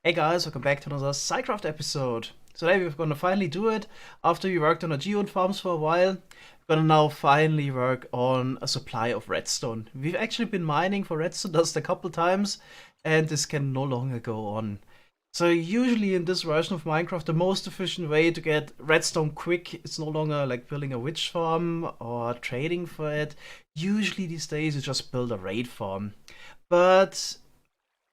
Hey guys, welcome back to another SciCraft episode. Today we're gonna finally do it. After we worked on our geode farms for a while, we're gonna now finally work on a supply of redstone. We've actually been mining for redstone dust a couple times, and this can no longer go on. So usually in this version of Minecraft, the most efficient way to get redstone quick is no longer like building a witch farm or trading for it. Usually these days you just build a raid farm. But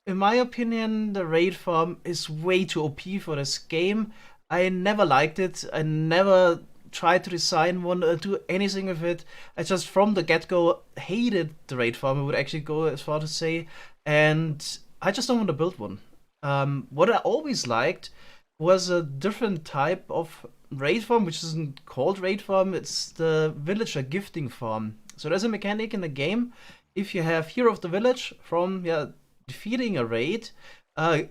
in my opinion, the raid farm is way too OP for this game. I never liked it. I never tried to design one or do anything with it. I just from the get-go hated the raid farm. I would actually go as far to say, and I just don't want to build one. What I always liked was a different type of raid farm, which isn't called raid farm. It's the villager gifting farm. So there's a mechanic in the game. If you have hero of the village from defeating a raid,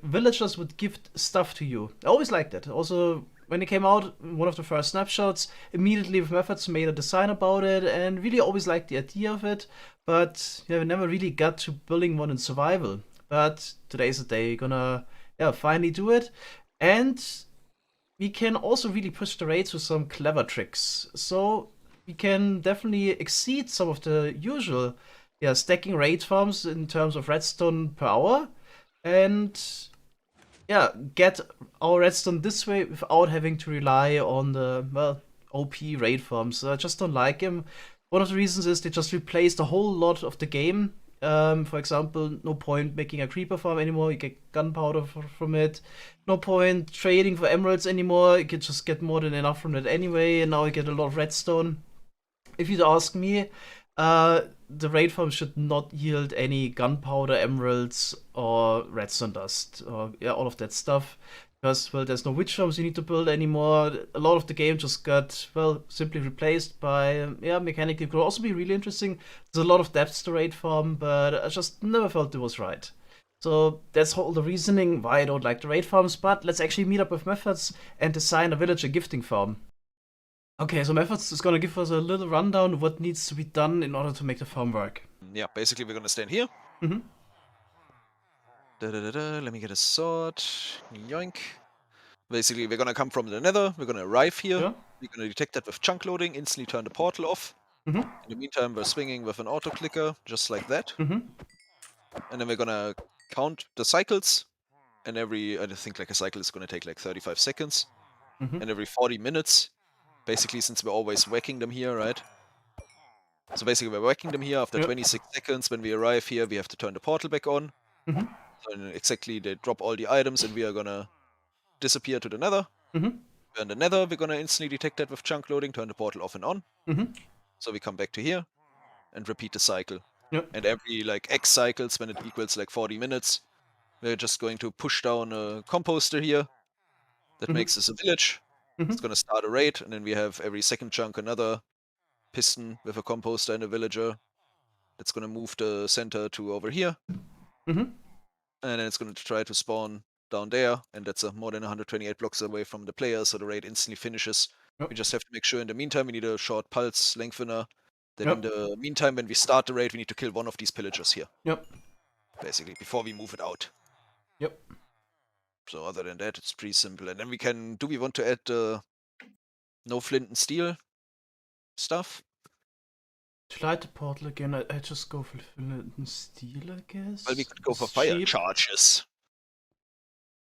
villagers would gift stuff to you. I always liked it. Also, when it came out, one of the first snapshots, immediately with methods made a design about it, and really always liked the idea of it. But we never really got to building one in survival. But today's the day, we're gonna finally do it, and we can also really push the raids with some clever tricks. So we can definitely exceed some of the usual stacking raid farms in terms of redstone per hour, and get our redstone this way without having to rely on the OP raid farms. I just don't like them. One of the reasons is they just replaced a whole lot of the game. For example, no point making a creeper farm anymore. You get gunpowder from it. No point trading for emeralds anymore. You can just get more than enough from it anyway. And now you get a lot of redstone. If you'd ask me, the raid farm should not yield any gunpowder, emeralds, or redstone dust, or all of that stuff. Because, there's no witch farms you need to build anymore. A lot of the game just got, simply replaced by, mechanically. It could also be really interesting. There's a lot of depths to raid farm, but I just never felt it was right. So that's all the reasoning why I don't like the raid farms, but let's actually meet up with Methods and design a villager gifting farm. Okay, so Methods is gonna give us a little rundown of what needs to be done in order to make the farm work. Yeah, basically we're gonna stand here. Mhm. Let me get a sword. Yoink. Basically, we're gonna come from the nether, we're gonna arrive here, Yeah. we're gonna detect that with chunk loading, instantly turn the portal off. Mhm. In the meantime, we're swinging with an auto clicker, just like that. Mhm. And then we're gonna count the cycles. And I think like a cycle is gonna take like 35 seconds. Mhm. And every 40 minutes, basically since we're always whacking them here, right? So basically we're whacking them here after Yeah. 26 seconds. When we arrive here, we have to turn the portal back on. Mhm. So exactly, they drop all the items and we are gonna disappear to the nether. Mhm. In the nether, we're gonna instantly detect that with chunk loading, turn the portal off and on. Mhm. So we come back to here and repeat the cycle. Yeah. And every like X cycles, when it equals like 40 minutes, we're just going to push down a composter here. That Mhm. makes us a village. It's Mhm. gonna start a raid, and then we have every second chunk another piston with a composter and a villager. That's gonna move the center to over here. Mhm. And then it's going to try to spawn down there, and that's more than 128 blocks away from the player, so the raid instantly finishes. Yep. We just have to make sure in the meantime we need a short pulse lengthener. That in Yep. the meantime, when we start the raid, we need to kill one of these pillagers here, Yep. basically, before we move it out. Yep. So other than that, it's pretty simple. And then we can, do we want to add no flint and steel stuff? To light the portal again, I just go for flint and steel, I guess. Well, we could go for It's fire cheap. charges.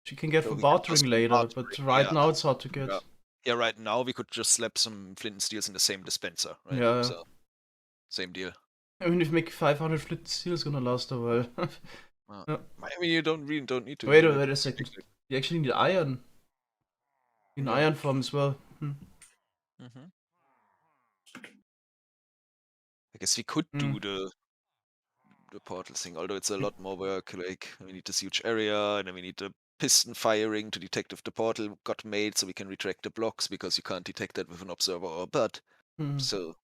You can get So for we could bartering just later, but right now it's hard to get. Yeah. Yeah, right now we could just slap some flint and steels in the same dispenser, right? Yeah. So, same deal. I mean, if make 500 flint and steel is gonna last a while. Yeah. I mean, you really don't need to. Wait a second. You actually need iron. You need iron farm as well. I guess we could do the portal thing, although it's a lot more work. Like, we need this huge area, and then we need the piston firing to detect if the portal got made, so we can retract the blocks, because you can't detect that with an observer or a bud. So,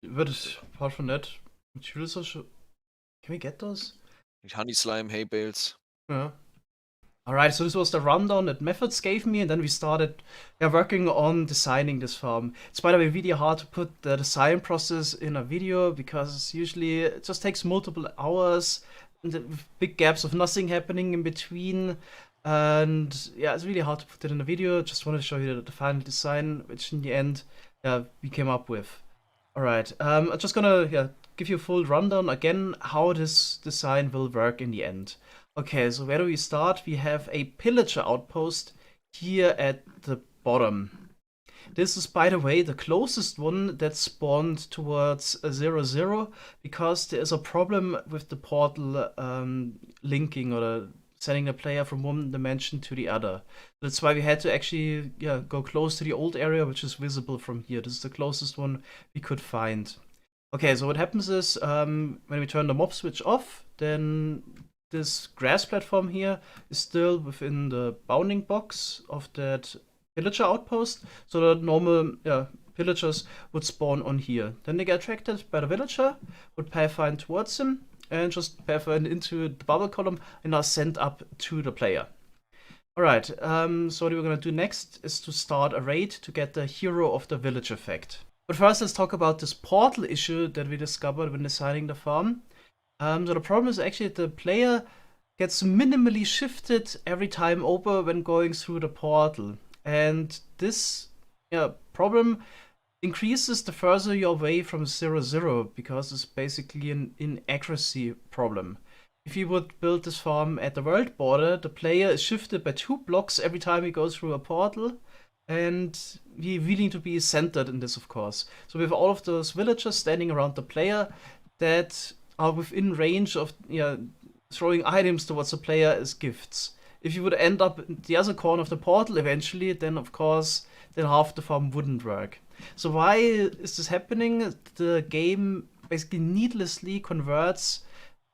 But apart from that, materials are can we get those? need honey slime, hay bales. Yeah. Alright, so this was the rundown that Methods gave me, and then we started working on designing this farm. It's, by the way, really hard to put the design process in a video, because usually it just takes multiple hours, and with big gaps of nothing happening in between. And yeah, it's really hard to put it in a video. Just wanted to show you the final design, which in the end, yeah, we came up with. All right, I'm just gonna give you a full rundown again how this design will work in the end. Okay, so where do we start? We have a pillager outpost here at the bottom. This is, by the way, the closest one that spawned towards 0, because there is a problem with the portal linking or sending the player from one dimension to the other. That's why we had to actually go close to the old area, which is visible from here. This is the closest one we could find. Okay, so what happens is when we turn the mob switch off, then this grass platform here is still within the bounding box of that pillager outpost, so the normal pillagers would spawn on here. Then they get attracted by the villager, would pathfind towards him, and just pathfind into the bubble column and are sent up to the player. Alright, so what we're gonna do next is to start a raid to get the hero of the village effect. But first, let's talk about this portal issue that we discovered when designing the farm. So the problem is actually that the player gets minimally shifted every time over when going through the portal. And this problem increases the further you're away from 0, because it's basically an inaccuracy problem. If you would build this farm at the world border, the player is shifted by 2 blocks every time he goes through a portal, and we really need to be centered in this, of course. So we have all of those villagers standing around the player that are within range of throwing items towards the player as gifts. If you would end up in the other corner of the portal eventually, then of course, then half the farm wouldn't work. So why is this happening? The game basically needlessly converts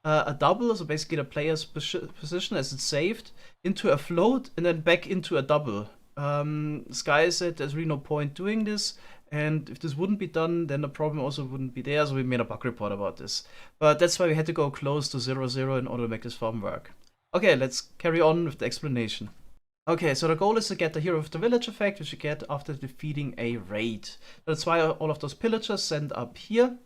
a double, so basically the player's position as it's saved, into a float and then back into a double. Sky said there's really no point doing this, and if this wouldn't be done, then the problem also wouldn't be there, so we made a bug report about this. But that's why we had to go close to 0 in order to make this farm work. Okay, let's carry on with the explanation. Okay, so the goal is to get the hero of the village effect, which you get after defeating a raid. That's why all of those pillagers send up here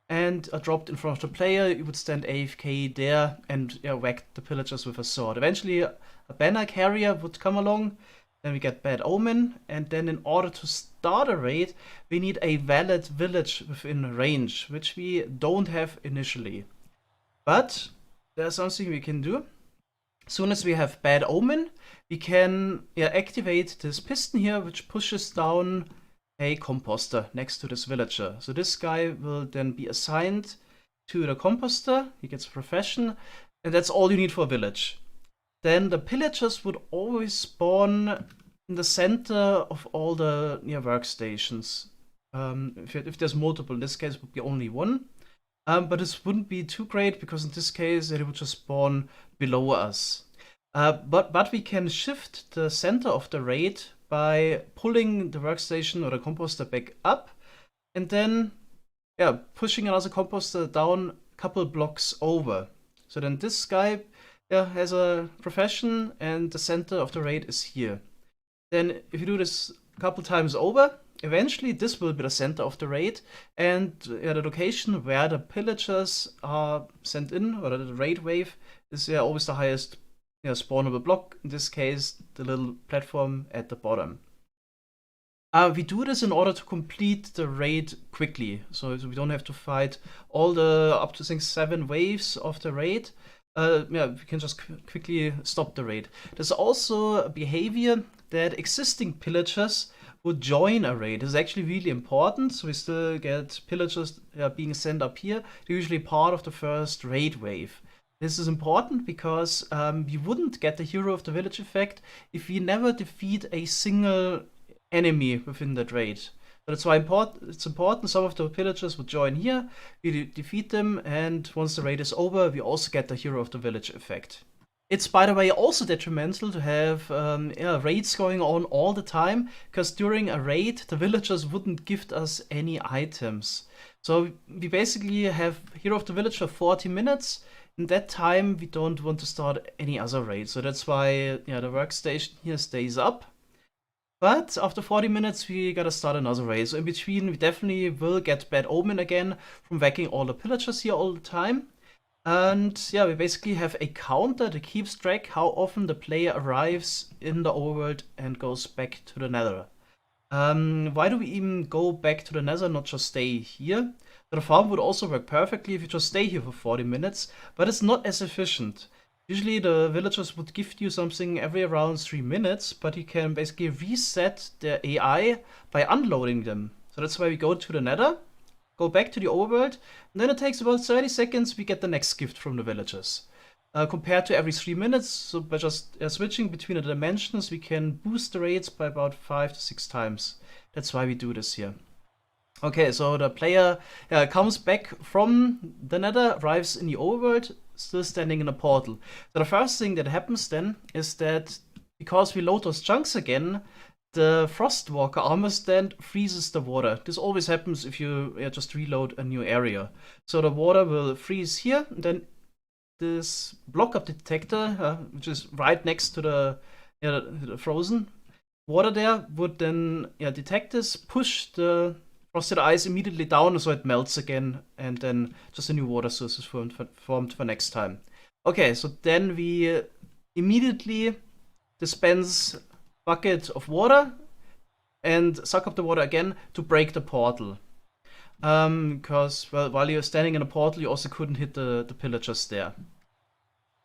and are dropped in front of the player. You would stand AFK there and whack the pillagers with a sword. Eventually, a banner carrier would come along. Then we get Bad Omen, and then in order to start a raid, we need a valid village within range, which we don't have initially. But there's something we can do. As soon as we have Bad Omen, we can activate this piston here, which pushes down a composter next to this villager. So this guy will then be assigned to the composter. He gets a profession, and that's all you need for a village. Then the pillagers would always spawn in the center of all the workstations. If there's multiple, in this case it would be only one. But this wouldn't be too great, because in this case it would just spawn below us. But we can shift the center of the raid by pulling the workstation or the composter back up, and then pushing another composter down a couple blocks over. So then this guy has a profession, and the center of the raid is here. Then if you do this a couple times over, eventually this will be the center of the raid, and the location where the pillagers are sent in, or the raid wave, is always the highest spawnable block. In this case, the little platform at the bottom. We do this in order to complete the raid quickly, so we don't have to fight all the up to 7 waves of the raid. We can just quickly stop the raid. There's also a behavior that existing pillagers would join a raid. This is actually really important, so we still get pillagers being sent up here. They're usually part of the first raid wave. This is important because we wouldn't get the hero of the village effect if we never defeat a single enemy within that raid. So that's why it's important. Some of the pillagers would join here, we defeat them, and once the raid is over, we also get the hero of the village effect. It's, by the way, also detrimental to have raids going on all the time, because during a raid, the villagers wouldn't gift us any items. So we basically have hero of the village for 40 minutes. In that time, we don't want to start any other raid. So that's why the workstation here stays up. But after 40 minutes, we gotta start another raid. So in between, we definitely will get Bad Omen again from whacking all the pillagers here all the time. And yeah, we basically have a counter that keeps track how often the player arrives in the overworld and goes back to the nether. Why do we even go back to the nether, not just stay here? The farm would also work perfectly if you just stay here for 40 minutes, but it's not as efficient. Usually the villagers would give you something every around 3 minutes, but you can basically reset their AI by unloading them. So that's why we go to the nether, go back to the overworld, and then it takes about 30 seconds, we get the next gift from the villagers. Compared to every 3 minutes, so by just switching between the dimensions, we can boost the rates by about 5 to 6 times. That's why we do this here. Okay, so the player comes back from the nether, arrives in the overworld, still standing in a portal. So the first thing that happens then is that because we load those chunks again, the Frostwalker armor stand freezes the water. This always happens if you just reload a new area. So the water will freeze here, and then this block-up detector, which is right next to the frozen water there, would then detect this, push the frosted ice immediately down so it melts again, and then just a new water source is formed for next time. Okay, so then we immediately dispense bucket of water and suck up the water again to break the portal. Because well, while you're standing in a portal, you also couldn't hit the pillagers there.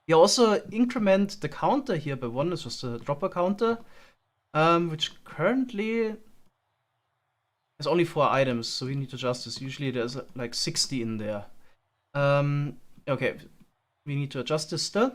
We also increment the counter here by 1. This was the dropper counter, which currently has only 4 items, so we need to adjust this. Usually there's like 60 in there. Okay, we need to adjust this still.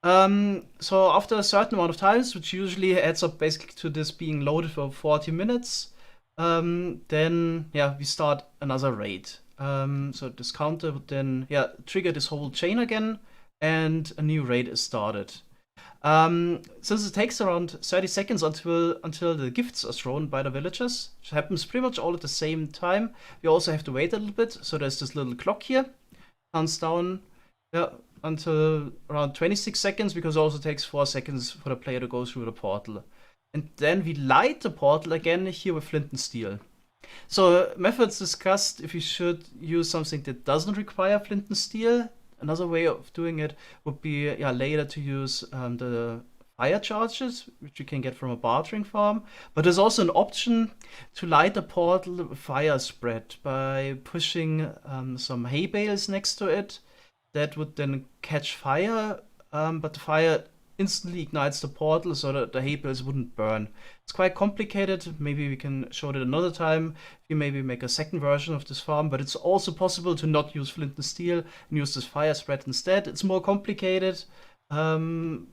So after a certain amount of times, which usually adds up basically to this being loaded for 40 minutes, then yeah, we start another raid. So this counter would then trigger this whole chain again, and a new raid is started. Since it takes around 30 seconds until the gifts are thrown by the villagers, which happens pretty much all at the same time, we also have to wait a little bit. So there's this little clock here, counts down until around 26 seconds, because it also takes 4 seconds for the player to go through the portal. And then we light the portal again here with flint and steel. So methods discussed if you should use something that doesn't require flint and steel. Another way of doing it would be later to use the fire charges, which you can get from a bartering farm. But there's also an option to light the portal with fire spread by pushing some hay bales next to it. That would then catch fire, but the fire instantly ignites the portal so that the hay bales wouldn't burn. It's quite complicated. Maybe we can show it another time. You maybe make a second version of this farm, but it's also possible to not use flint and steel and use this fire spread instead. It's more complicated, and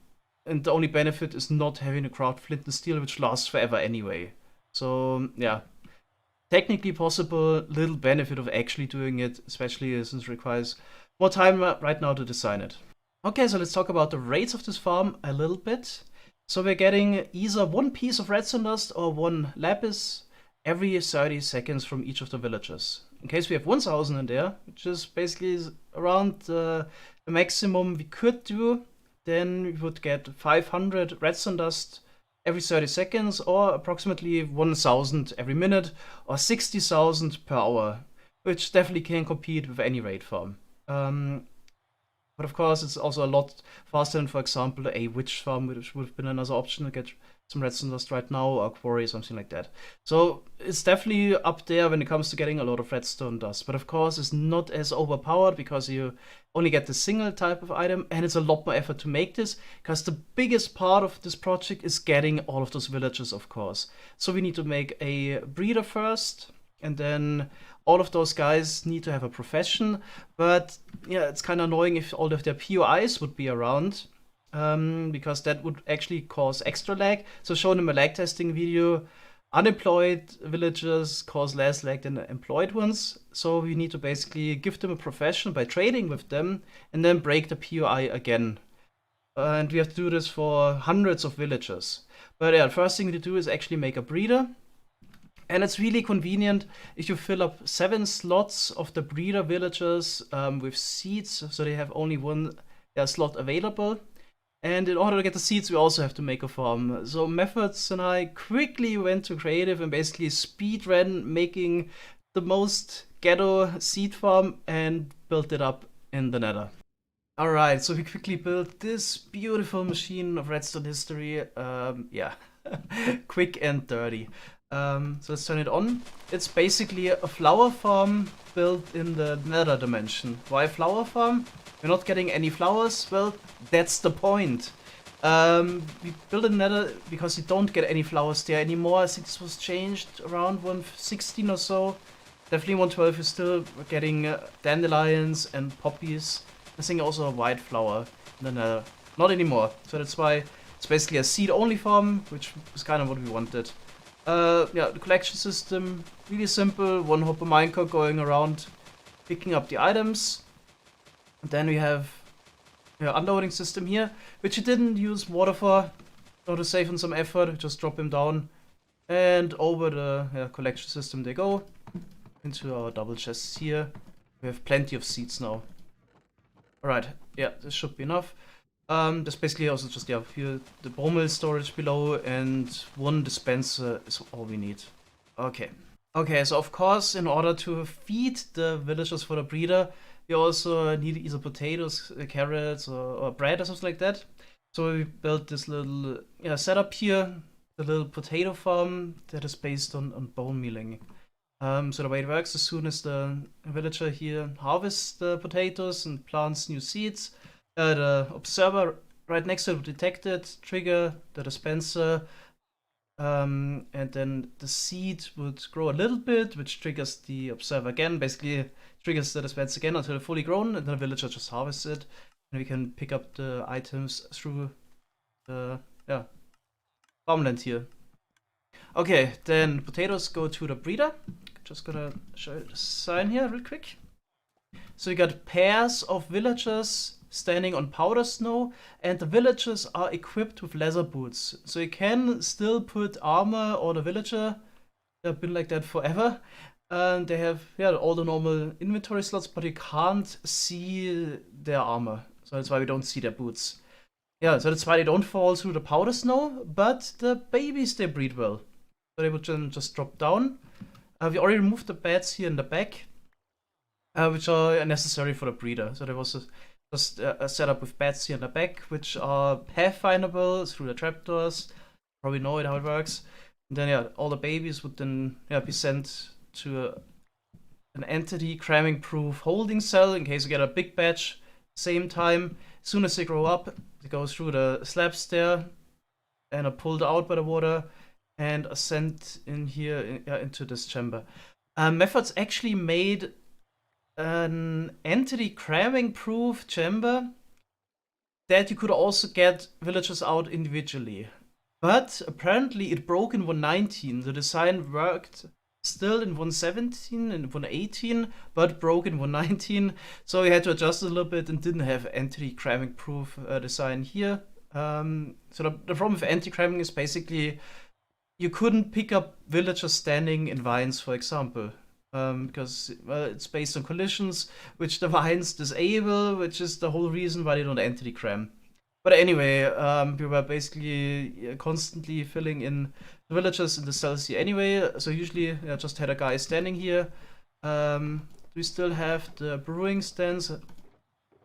the only benefit is not having to craft flint and steel, which lasts forever anyway. So yeah, technically possible, little benefit of actually doing it, especially since it requires more time right now to design it. Okay, so let's talk about the rates of this farm a little bit. So we're getting either 1 piece of redstone dust or 1 lapis every 30 seconds from each of the villagers. In case we have 1000 in there, which is basically around the maximum we could do, then we would get 500 redstone dust every 30 seconds, or approximately 1000 every minute, or 60,000 per hour, which definitely can compete with any raid farm. But of course, it's also a lot faster than, for example, a witch farm, which would have been another option to get some redstone dust right now, or a quarry, something like that. So it's definitely up there when it comes to getting a lot of redstone dust. But of course, it's not as overpowered because you only get the single type of item, and it's a lot more effort to make this, because the biggest part of this project is getting all of those villagers, of course. So we need to make a breeder first, and then all of those guys need to have a profession. But yeah, it's kind of annoying if all of their POIs would be around, because that would actually cause extra lag. So shown in my lag testing video, unemployed villagers cause less lag than employed ones. So we need to basically give them a profession by trading with them, and then break the POI again. And we have to do this for hundreds of villagers. But yeah, the first thing to do is actually make a breeder. And it's really convenient if you fill up 7 slots of the breeder villagers with seeds, so they have only 1 slot available. And in order to get the seeds, we also have to make a farm. So Methods and I quickly went to creative and basically speedran making the most ghetto seed farm and built it up in the nether. Alright, so we quickly built this beautiful machine of redstone history. Yeah, quick and dirty. So let's turn it on. It's basically a flower farm built in the nether dimension. Why flower farm? We're not getting any flowers. Well, that's the point. We built a nether because you don't get any flowers there anymore. I think this was changed around 116 or so. Definitely 112 is still getting dandelions and poppies. I think also a white flower in the nether. Not anymore. So that's why it's basically a seed-only farm, which is kind of what we wanted. Yeah, the collection system, really simple. One hopper minecart going around picking up the items. And then we have unloading system here, which you didn't use water for. So to save on some effort, just drop him down. And over the collection system they go. Into our double chests here. We have plenty of seeds now. Alright, yeah, this should be enough. There's basically also just, yeah, here the bone meal storage below, and one dispenser is all we need. Okay. Okay, so of course, in order to feed the villagers for the breeder, we also need either potatoes, carrots, or bread or something like that. So we built this little setup here, the little potato farm that is based on bone mealing. So the way it works, as soon as the villager here harvests the potatoes and plants new seeds, the observer right next to it will detect it, trigger the dispenser, and then the seed would grow a little bit, which triggers the observer again, basically triggers the dispenser again until they're fully grown, and then the villager just harvests it, and we can pick up the items through the farmland here. Okay, then potatoes go to the breeder. Just gonna show you the sign here real quick. So you got pairs of villagers standing on powder snow, and the villagers are equipped with leather boots. So you can still put armor on the villager. They've been like that forever. And they have all the normal inventory slots, but you can't see their armor. So that's why we don't see their boots. Yeah, so that's why they don't fall through the powder snow, but the babies, they breed well. So they would just drop down. We already removed the beds here in the back, which are necessary for the breeder. So there was just a setup with beds here in the back, which are pathfindable through the trapdoors. Probably know how it works. And then all the babies would then be sent to an entity cramming proof holding cell in case you get a big batch. Same time, as soon as they grow up, they go through the slabs there and are pulled out by the water and are sent in here into this chamber. Methods actually made an entity cramming proof chamber that you could also get villagers out individually. But apparently it broke in 119. The design worked still in 117 and 118, but broke in 119. So we had to adjust it a little bit and didn't have entity cramming proof design here. So the problem with anti-cramming is basically you couldn't pick up villagers standing in vines, for example, because it's based on collisions, which the vines disable, which is the whole reason why they don't entity cram. But anyway, we were basically constantly filling in the villagers in the cells here anyway, so usually I just had a guy standing here. We still have the brewing stands.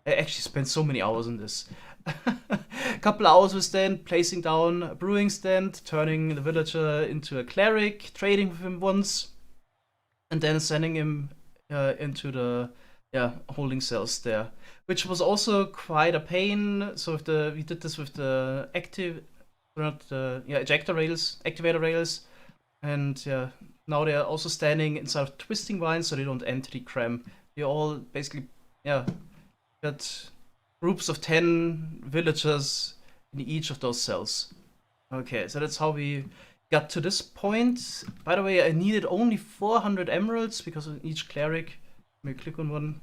I actually spent so many hours on this. A couple hours with Stan, placing down a brewing stand, turning the villager into a cleric, trading with him once, and then sending him into the holding cells there, which was also quite a pain. So we did this with the ejector rails, activator rails, and now they are also standing inside of twisting vines, so they don't entity cram. They all basically got groups of 10 villagers in each of those cells. Okay, so that's how we got to this point. By the way, I needed only 400 emeralds because of each cleric. Let me click on one.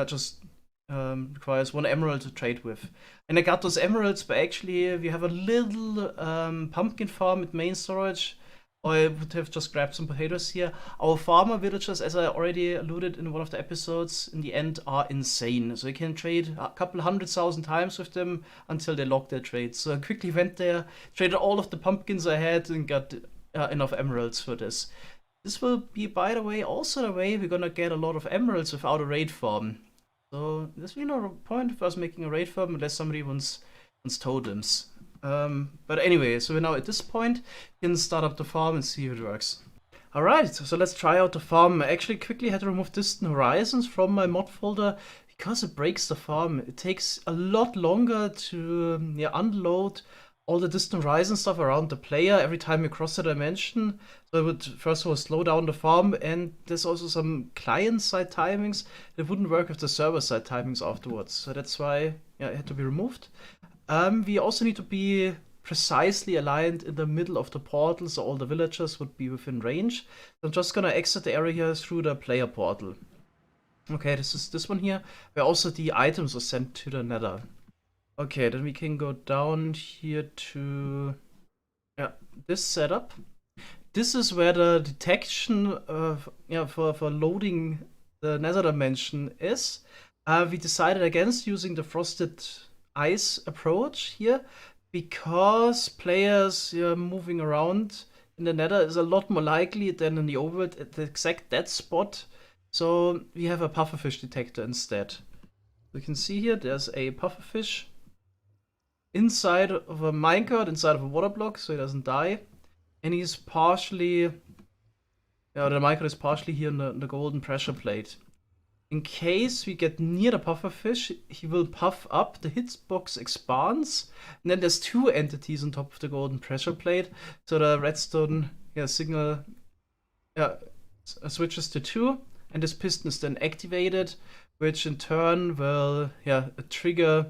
Just requires 1 emerald to trade with. And I got those emeralds, but actually we have a little pumpkin farm at main storage. I would have just grabbed some potatoes here. Our farmer villagers, as I already alluded in one of the episodes, in the end are insane. So you can trade a couple 100,000 times with them until they lock their trades. So I quickly went there, traded all of the pumpkins I had, and got enough emeralds for this. This will be, by the way, also the way we're gonna get a lot of emeralds without a raid farm. So there's really no point for us making a raid farm unless somebody wants totems. But anyway, so we're now at this point. You can start up the farm and see if it works. Alright, so let's try out the farm. I actually quickly had to remove distant horizons from my mod folder because it breaks the farm. It takes a lot longer to unload all the distant horizon stuff around the player every time you cross a dimension. So it would first of all slow down the farm, and there's also some client-side timings that wouldn't work with the server-side timings afterwards. So that's why it had to be removed. We also need to be precisely aligned in the middle of the portal, so all the villagers would be within range. So I'm just gonna exit the area here through the player portal. Okay, this is this one here, where also the items are sent to the nether. Okay, then we can go down here to this setup. This is where the detection for loading the nether dimension is. We decided against using the frosted ice approach here because players moving around in the nether is a lot more likely than in the overworld at the exact dead spot. So we have a pufferfish detector instead. You can see here there's a pufferfish inside of a minecart, inside of a water block, so he doesn't die. And he's partially, the minecart is partially here in the golden pressure plate. In case we get near the pufferfish, he will puff up, the hitbox expands, and then there's two entities on top of the golden pressure plate. So the redstone signal switches to 2, and this piston is then activated, which in turn will trigger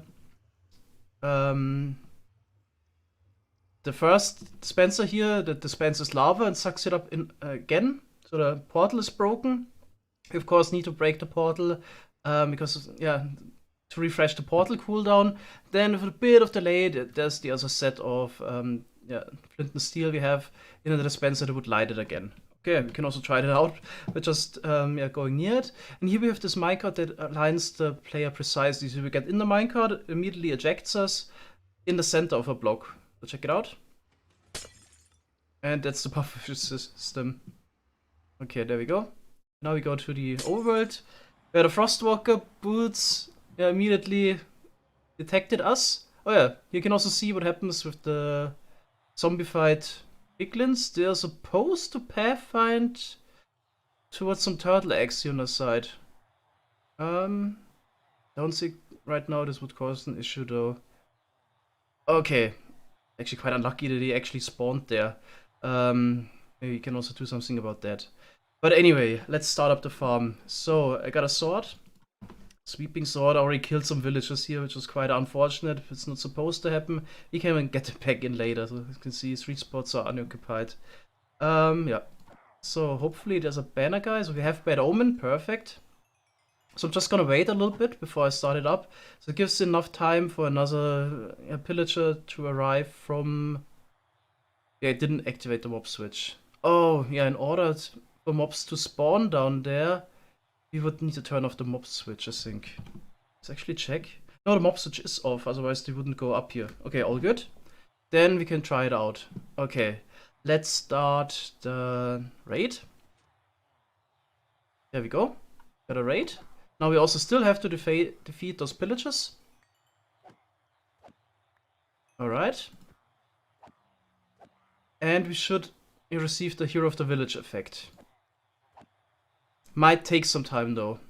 the first dispenser here that dispenses lava and sucks it up in again. So the portal is broken. We of course need to break the portal because to refresh the portal cooldown. Then with a bit of delay, there's the other set of flint and steel we have in the dispenser that would light it again. Okay, we can also try that out by just going near it. And here we have this minecart that aligns the player precisely. So we get in the minecart, it immediately ejects us in the center of a block. So check it out. And that's the pufferfish system. Okay, there we go. Now we go to the overworld, where the frostwalker boots immediately detected us. Oh yeah, you can also see what happens with the zombified piglins. They're supposed to pathfind towards some turtle eggs here on the side. Don't think right now this would cause an issue though. Okay, actually quite unlucky that he actually spawned there. Maybe you can also do something about that. But anyway, let's start up the farm. So I got a sword. Sweeping sword. I already killed some villagers here, which was quite unfortunate. It's not supposed to happen. You can even get it back in later. So you can see 3 spots are unoccupied. So hopefully there's a banner guy. So we have bad omen. Perfect. So I'm just gonna wait a little bit before I start it up. So it gives enough time for another pillager to arrive from... Yeah, it didn't activate the mob switch. Oh, yeah, in order for mobs to spawn down there, we would need to turn off the mob switch, I think. Let's actually check. No, the mob switch is off, otherwise they wouldn't go up here. Okay, all good. Then we can try it out. Okay, let's start the raid. There we go. Got a raid. Now we also still have to defeat those pillagers. Alright. And we should receive the Hero of the Village effect. Might take some time though.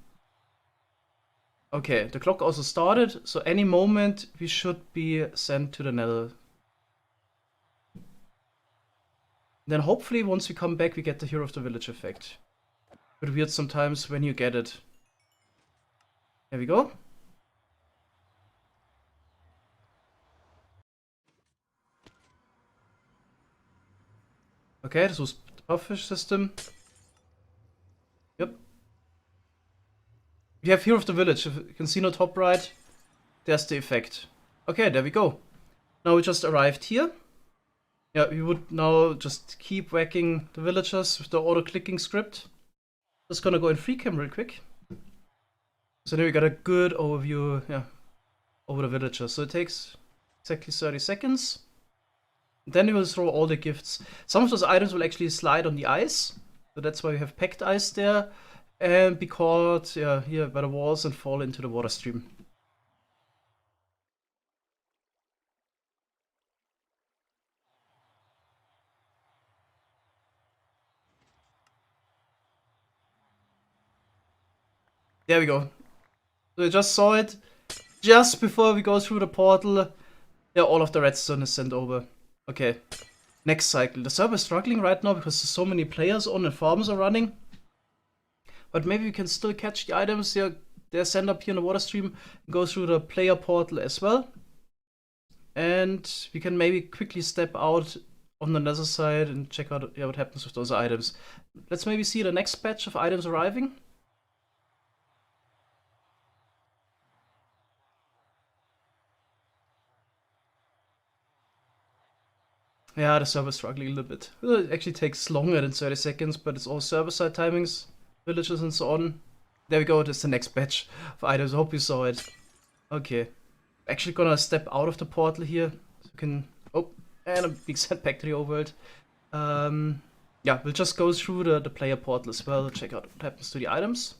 Okay, the clock also started, so any moment we should be sent to the nether. Then hopefully once we come back we get the Hero of the Village effect. But weird sometimes when you get it. There we go. Okay, this was the pufferfish system. Yep. We have Hero of the Village. If you can see on the top right, there's the effect. Okay, there we go. Now we just arrived here. Yeah, we would now just keep whacking the villagers with the auto-clicking script. Just gonna go in free cam real quick. So now we got a good overview over the villagers. So it takes exactly 30 seconds. Then we will throw all the gifts. Some of those items will actually slide on the ice. So that's why we have packed ice there. and be caught here by the walls and fall into the water stream. There we go. So I just saw it just before we go through the portal. Yeah, all of the redstone is sent over. Okay, next cycle. The server is struggling right now because there's so many players on and farms are running. But maybe we can still catch the items here. They're sent up here in the water stream, go through the player portal as well. And we can maybe quickly step out on the nether side and check out what happens with those items. Let's maybe see the next batch of items arriving. Yeah, the server's struggling a little bit. It actually takes longer than 30 seconds, but it's all server-side timings, villages and so on. There we go, that's the next batch of items. I hope you saw it. Okay. Actually gonna step out of the portal here. So we can... Oh, and a big sent back to the overworld. Yeah, we'll just go through the player portal as well, check out what happens to the items.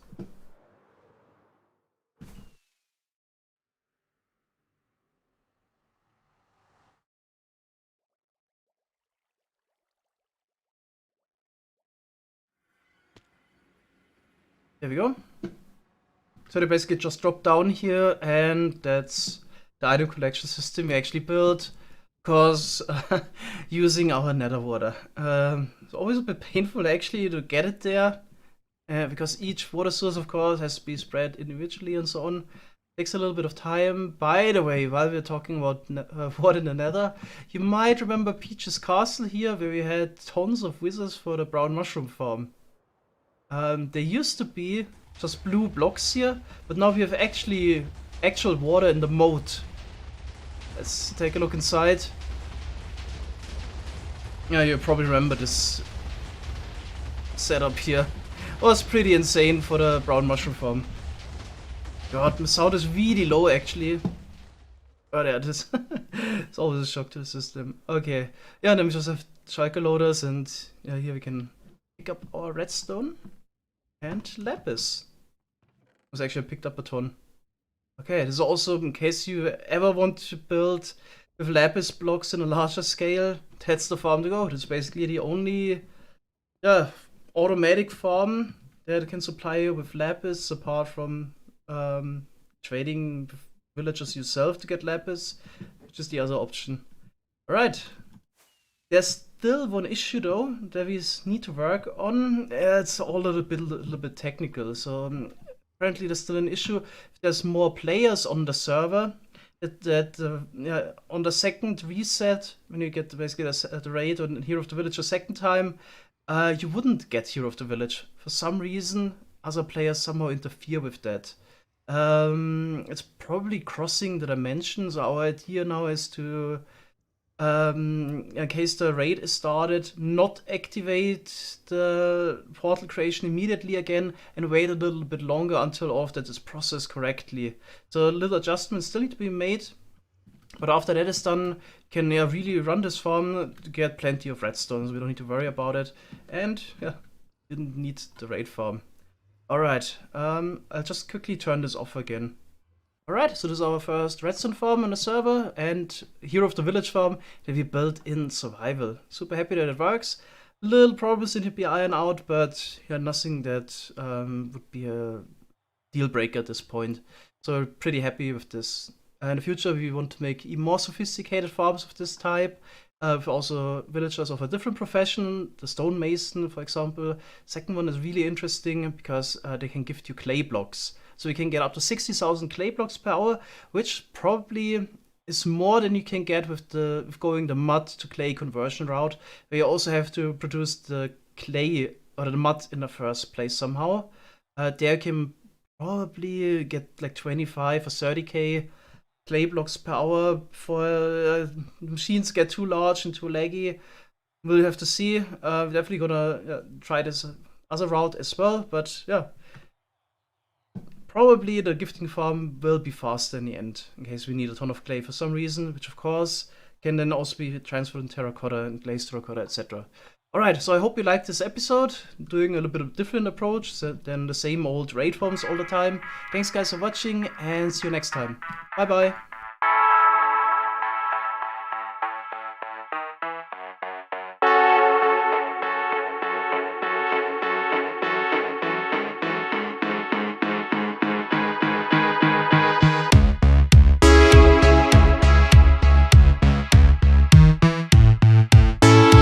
There we go. So they basically just drop down here, and that's the item collection system we actually built. Because using our nether water. It's always a bit painful actually to get it there. Because each water source, of course, has to be spread individually and so on. Takes a little bit of time. By the way, while we're talking about water in the nether, you might remember Peach's Castle here, where we had tons of wizards for the brown mushroom farm. There used to be just blue blocks here, but now we have actual water in the moat. Let's take a look inside. Yeah, you probably remember this setup here. It was pretty insane for the brown mushroom farm. God, my sound is really low actually. Oh, there it is. It's always a shock to the system. Okay. Yeah, then we just have shulker loaders, and yeah, here we can pick up our redstone and lapis. Was actually picked up a ton. Okay, this is also in case you ever want to build with lapis blocks in a larger scale, that's the farm to go. It's basically the only automatic farm that can supply you with lapis, apart from trading with villagers yourself to get lapis, which is the other option. Alright. There's still one issue though that we need to work on. It's all a little bit technical. So apparently there's still an issue. If there's more players on the server, on the second reset, when you get basically the raid on Hero of the Village a second time, you wouldn't get Hero of the Village. For some reason, other players somehow interfere with that. It's probably crossing the dimensions. Our idea now is to, in case the raid is started, not activate the portal creation immediately again and wait a little bit longer until all of that is processed correctly. So little adjustments still need to be made, but after that is done, you can really run this farm to get plenty of redstone, so we don't need to worry about it. And yeah, didn't need the raid farm. Alright, I'll just quickly turn this off again. Alright, so this is our first redstone farm on the server and Hero of the Village farm that we built in survival. Super happy that it works. Little problems need to be ironed out, but yeah, nothing that would be a deal breaker at this point. So pretty happy with this. In the future, we want to make even more sophisticated farms of this type. With also villagers of a different profession, the stonemason, for example. Second one is really interesting because they can gift you clay blocks. So you can get up to 60,000 clay blocks per hour, which probably is more than you can get with going the mud to clay conversion route, where you also have to produce the clay or the mud in the first place somehow. There you can probably get like 25 or 30k clay blocks per hour before machines get too large and too laggy. We'll have to see. We're definitely gonna try this other route as well, but yeah. Probably the gifting farm will be faster in the end, in case we need a ton of clay for some reason, which of course can then also be transferred in terracotta and glazed terracotta, etc. Alright, so I hope you liked this episode, doing a little bit of different approach than the same old raid forms all the time. Thanks guys for watching, and see you next time. Bye bye.